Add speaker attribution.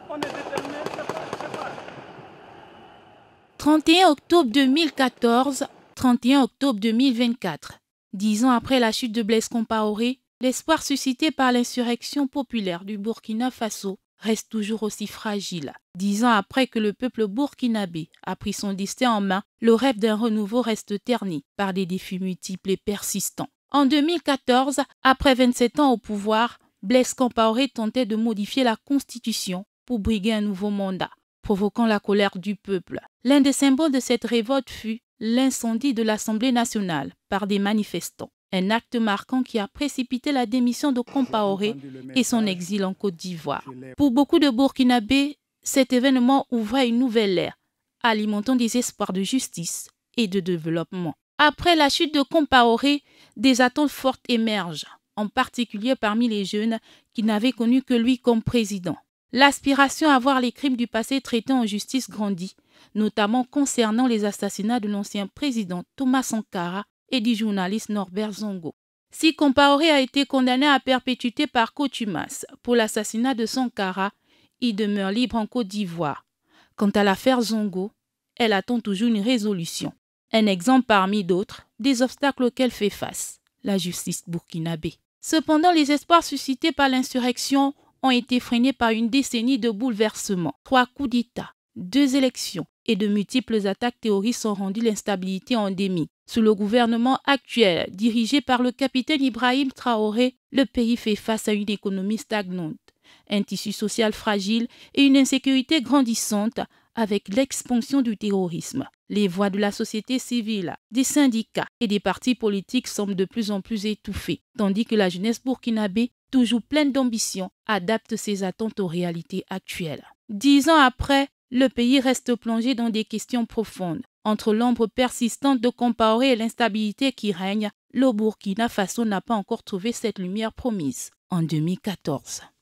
Speaker 1: On est déterminé, c'est pas.
Speaker 2: 31 octobre 2014, 31 octobre 2024. 10 ans après la chute de Blaise Compaoré, l'espoir suscité par l'insurrection populaire du Burkina Faso reste toujours aussi fragile. 10 ans après que le peuple burkinabé a pris son destin en main, le rêve d'un renouveau reste terni par des défis multiples et persistants. En 2014, après 27 ans au pouvoir, Blaise Compaoré tentait de modifier la constitution pour briguer un nouveau mandat, provoquant la colère du peuple. L'un des symboles de cette révolte fut l'incendie de l'Assemblée nationale par des manifestants. Un acte marquant qui a précipité la démission de Compaoré et son exil en Côte d'Ivoire. Pour beaucoup de Burkinabés, cet événement ouvrait une nouvelle ère, alimentant des espoirs de justice et de développement. Après la chute de Compaoré, des attentes fortes émergent, en particulier parmi les jeunes qui n'avaient connu que lui comme président. L'aspiration à voir les crimes du passé traités en justice grandit, notamment concernant les assassinats de l'ancien président Thomas Sankara et du journaliste Norbert Zongo. Si Compaoré a été condamné à perpétuité par contumace pour l'assassinat de Sankara, il demeure libre en Côte d'Ivoire. Quant à l'affaire Zongo, elle attend toujours une résolution. Un exemple parmi d'autres des obstacles auxquels fait face la justice burkinabé. Cependant, les espoirs suscités par l'insurrection ont été freinés par une décennie de bouleversements. 3 coups d'État, 2 élections et de multiples attaques terroristes ont rendu l'instabilité endémique. Sous le gouvernement actuel, dirigé par le capitaine Ibrahim Traoré, le pays fait face à une économie stagnante, un tissu social fragile et une insécurité grandissante avec l'expansion du terrorisme. Les voix de la société civile, des syndicats et des partis politiques semblent de plus en plus étouffées, tandis que la jeunesse burkinabé, toujours pleine d'ambition, adapte ses attentes aux réalités actuelles. 10 ans après, le pays reste plongé dans des questions profondes. Entre l'ombre persistante de Compaoré et l'instabilité qui règne, le Burkina Faso n'a pas encore trouvé cette lumière promise en 2014.